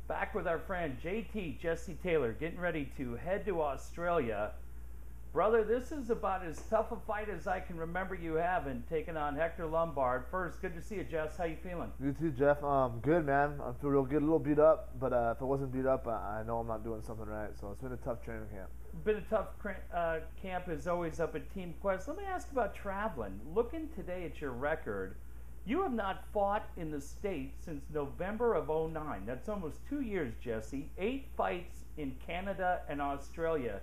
Back with our friend JT, Jesse Taylor, getting ready to head to Australia. Brother, this is about as tough a fight as I can remember you having, taking on Hector Lombard. First, good to see you, Jess. How you feeling? You too, Jeff. Good, man. I feel real good. A little beat up, but if I wasn't beat up, I know I'm not doing something right. So it's been a tough training camp. Been a tough camp as always up at Team Quest. Let me ask about traveling. Looking today at your record, you have not fought in the States since November of '09. That's almost 2 years, Jesse. 8 fights in Canada and Australia.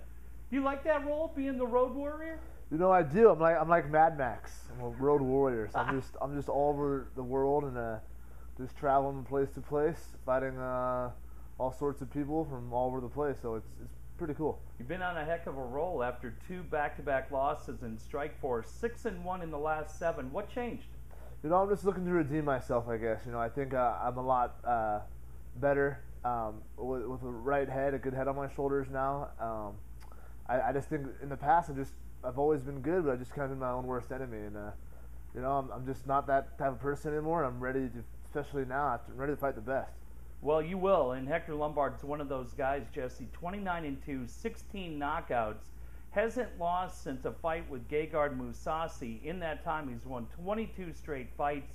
Do you like that role, being the road warrior? You know, I do. I'm like Mad Max. I'm a road warrior. So I'm just all over the world and just traveling place to place, fighting all sorts of people from all over the place. So it's pretty cool. You've been on a heck of a roll after 2 back-to-back losses in Strikeforce, 6-1 in the last 7. What changed? You know, I'm just looking to redeem myself, I guess. You know, I think I'm a lot better with a right head, a good head on my shoulders now. I just think in the past I've always been good, but I just kind of been my own worst enemy, and you know, I'm just not that type of person anymore. I'm ready to, especially now, I'm ready to fight the best. Well, you will, and Hector Lombard's one of those guys, Jesse. 29-2, 16 knockouts, hasn't lost since a fight with Gegard Mousasi. In that time, he's won 22 straight fights.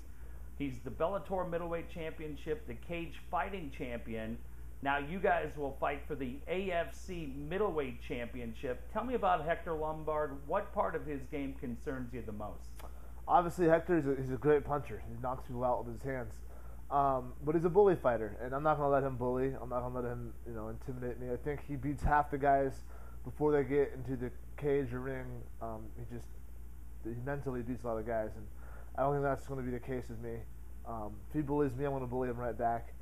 He's the Bellator middleweight championship, the cage fighting champion. Now you guys will fight for the AFC middleweight championship. Tell me about Hector Lombard. What part of his game concerns you the most? Obviously, Hector he's a great puncher. He knocks people out with his hands. But he's a bully fighter, and I'm not going to let him bully. I'm not going to let him, you know, intimidate me. I think he beats half the guys before they get into the cage or ring. He mentally beats a lot of guys, and I don't think that's going to be the case with me. If he bullies me, I'm going to bully him right back.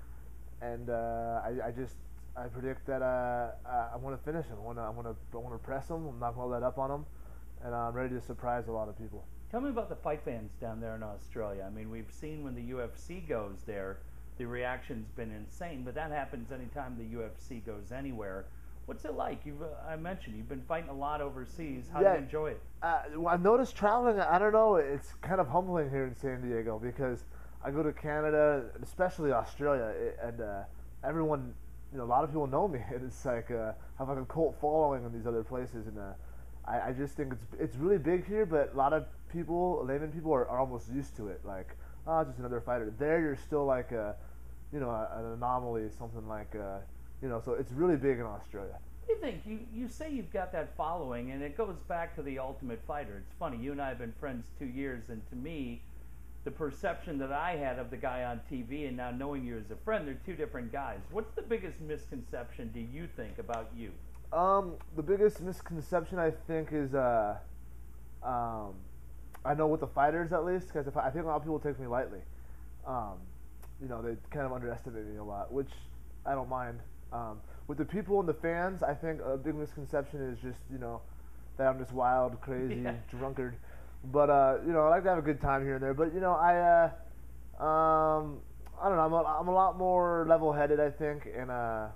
And I predict that I want to finish him. I want to press him. I'm not going to let up on him, and I'm ready to surprise a lot of people. Tell me about the fight fans down there in Australia. I mean, we've seen when the UFC goes there, the reaction's been insane. But that happens anytime the UFC goes anywhere. What's it like? I mentioned you've been fighting a lot overseas. How do you enjoy it? I've noticed traveling. I don't know. It's kind of humbling here in San Diego because I go to Canada, especially Australia, and everyone, you know, a lot of people know me. And it's like have like a cult following in these other places, and I just think it's really big here. But a lot of people, layman people, are almost used to it. Like, oh, just another fighter. There, you're still like an anomaly, something like So it's really big in Australia. What do you think? You say you've got that following, and it goes back to the Ultimate Fighter. It's funny. You and I have been friends 2 years, and to me, the perception that I had of the guy on TV and now knowing you as a friend, they're 2 different guys. What's the biggest misconception do you think about you? The biggest misconception I think is I know with the fighters at least, because I think a lot of people take me lightly. They kind of underestimate me a lot, which I don't mind. With the people and the fans, I think a big misconception is just that I'm just wild, crazy, drunkard. But I like to have a good time here and there. But I don't know. I'm a lot more level-headed, I think, and a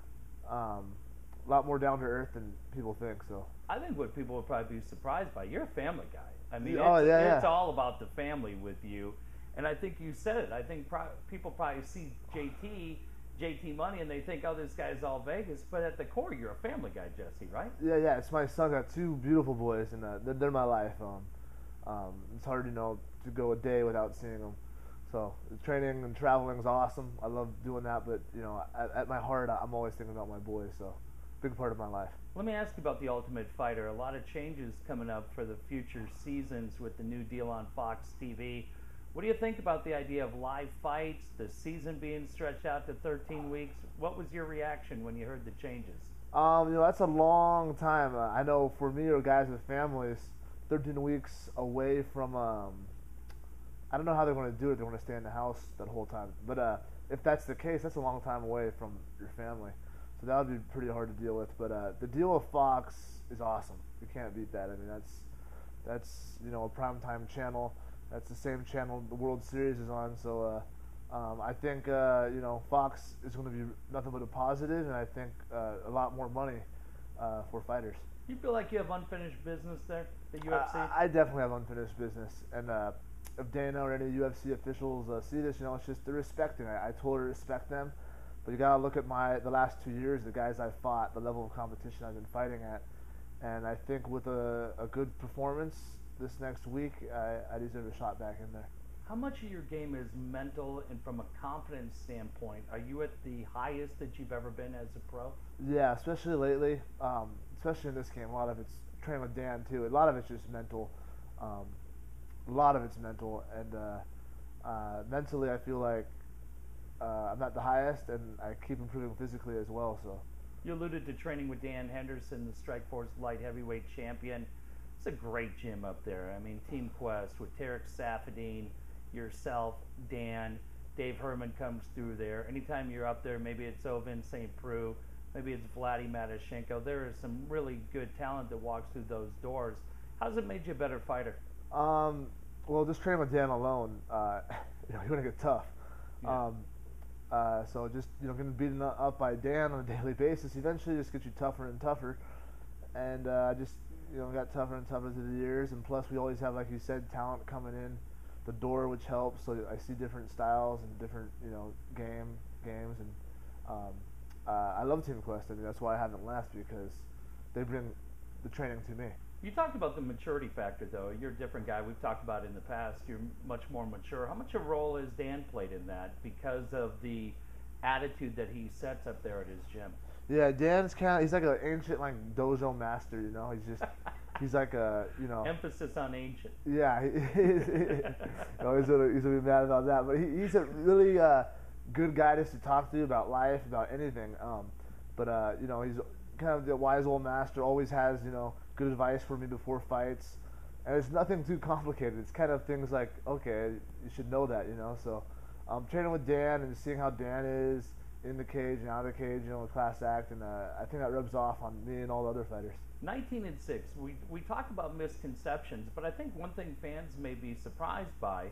lot more down to earth than people think. So I think what people would probably be surprised by, you're a family guy. I mean, it's all about the family with you, and I think you said it. I think people probably see JT Money, and they think, oh, this guy's all Vegas. But at the core, you're a family guy, Jesse, right? Yeah. It's my son. Got 2 beautiful boys, and they're my life. It's hard, to go a day without seeing them. So the training and traveling is awesome. I love doing that, but at my heart, I'm always thinking about my boys. So big part of my life. Let me ask you about the Ultimate Fighter. A lot of changes coming up for the future seasons with the new deal on Fox TV. What do you think about the idea of live fights, the season being stretched out to 13 weeks? What was your reaction when you heard the changes? That's a long time. I know for me or guys with families, 13 weeks away from, I don't know how they're going to do it. They're going to stay in the house that whole time. But if that's the case, that's a long time away from your family. So that would be pretty hard to deal with. But the deal with Fox is awesome. You can't beat that. I mean, that's a primetime channel. That's the same channel the World Series is on. So I think, Fox is going to be nothing but a positive, and I think a lot more money for fighters. You feel like you have unfinished business there, the UFC? I definitely have unfinished business, and if Dana or any UFC officials see this, it's just they're respecting. I totally respect them. But you gotta look at the last 2 years, the guys I fought, the level of competition I've been fighting at, and I think with a good performance this next week, I deserve a shot back in there. How much of your game is mental, and from a confidence standpoint, are you at the highest that you've ever been as a pro? Yeah, especially lately, especially in this game. A lot of it's training with Dan too. A lot of it's just mental. A lot of it's mental, and mentally I feel like I'm at the highest, and I keep improving physically as well. So you alluded to training with Dan Henderson, the Strikeforce light heavyweight champion. It's a great gym up there. I mean, Team Quest with Tarek Safadine, yourself, Dan, Dave Herman comes through there. Anytime you're up there, maybe it's Ovin St. Preux, maybe it's Vladdy Matashenko. There is some really good talent that walks through those doors. How's it made you a better fighter? Well, just training with Dan alone, you're gonna get tough. Yeah. So just getting beaten up by Dan on a daily basis eventually just gets you tougher and tougher, and just got tougher and tougher through the years. And plus, we always have, like you said, talent coming in the door, which helps. So I see different styles and different games, and I love Team Quest. I mean, that's why I haven't left, because they bring the training to me. You talked about the maturity factor, though. You're a different guy. We've talked about it in the past. You're much more mature. How much a role has Dan played in that because of the attitude that he sets up there at his gym? Yeah, Dan's he's like an ancient dojo master, he's like a, Emphasis on ancient. Yeah, he's gonna be mad about that, but he's a really good guy just to talk to about life, about anything. But he's kind of the wise old master, always has, good advice for me before fights, and it's nothing too complicated. It's kind of things like, okay, you should know that, So I'm training with Dan and seeing how Dan is in the cage and out of the cage, class act, and I think that rubs off on me and all the other fighters. 19-6. We talk about misconceptions, but I think one thing fans may be surprised by,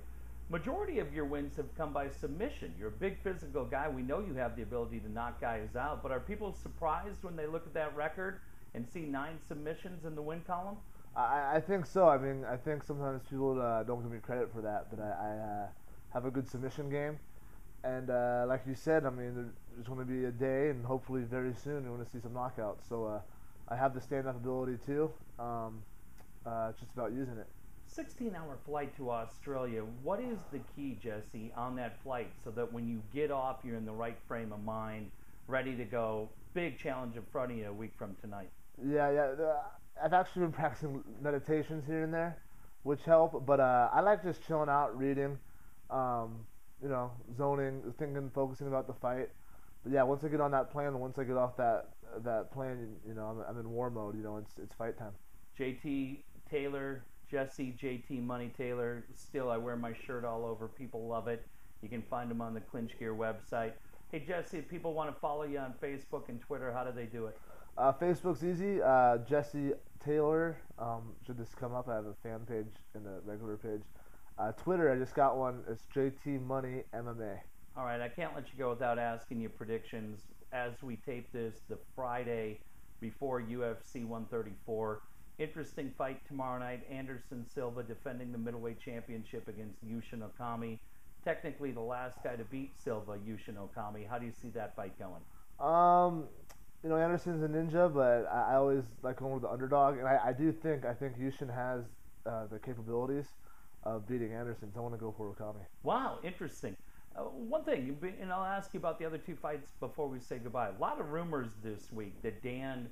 majority of your wins have come by submission. You're a big physical guy. We know you have the ability to knock guys out, but are people surprised when they look at that record and see 9 submissions in the win column? I think so. I mean, I think sometimes people don't give me credit for that, but I have a good submission game. And like you said, I mean, there's going to be a day, and hopefully very soon, you're going to see some knockouts. So I have the stand-up ability too. It's just about using it. 16-hour flight to Australia. What is the key, Jesse, on that flight so that when you get off, you're in the right frame of mind, ready to go? Big challenge in front of you a week from tonight. Yeah. I've actually been practicing meditations here and there, which help. But I like just chilling out, reading, zoning, thinking, focusing about the fight. But yeah, once I get on that plane, once I get off that plane, I'm in war mode. It's fight time. JT Taylor, Jesse JT Money Taylor. Still, I wear my shirt all over. People love it. You can find them on the Clinch Gear website. Hey, Jesse, if people want to follow you on Facebook and Twitter, how do they do it? Facebook's easy. Jesse Taylor. Should this come up? I have a fan page and a regular page. Twitter, I just got one. It's JT Money MMA. All right, I can't let you go without asking you predictions. As we tape this, the Friday before UFC 134. Interesting fight tomorrow night. Anderson Silva defending the middleweight championship against Yushin Okami. Technically the last guy to beat Silva, Yushin Okami. How do you see that fight going? Anderson's a ninja, but I always like going with the underdog, and I think Yushin has the capabilities of beating Anderson. So I want to go for Okami. Wow, interesting. One thing, and I'll ask you about the other 2 fights before we say goodbye. A lot of rumors this week that Dan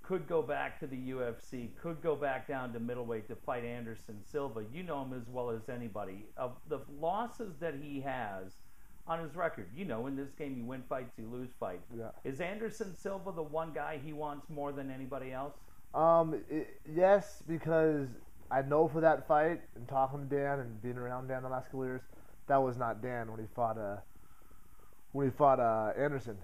could go back to the UFC, could go back down to middleweight to fight Anderson Silva. You know him as well as anybody. Of the losses that he has on his record, in this game you win fights, you lose fights. Yeah. Is Anderson Silva the one guy he wants more than anybody else? Yes, because I know for that fight, and talking to Dan and being around Dan the last couple years, that was not Dan when he fought Anderson.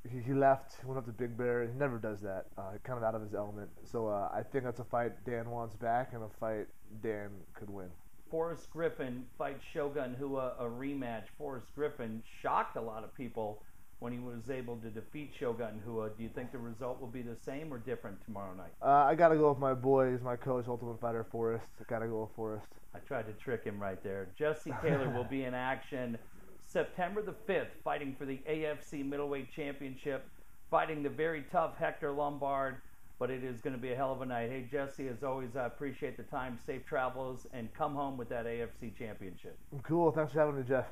He left, went up to Big Bear. He never does that. Kind of out of his element. So I think that's a fight Dan wants back, and a fight Dan could win. Forrest Griffin fights Shogun Hua, a rematch. Forrest Griffin shocked a lot of people when he was able to defeat Shogun Hua. Do you think the result will be the same or different tomorrow night? I got to go with my boy. He's my coach, Ultimate Fighter Forrest. I got to go with Forrest. I tried to trick him right there. Jesse Taylor will be in action September the 5th, fighting for the AFC Middleweight Championship, fighting the very tough Hector Lombard. But it is going to be a hell of a night. Hey, Jesse, as always, I appreciate the time. Safe travels, and come home with that AFC Championship. Cool. Thanks for having me, Jeff.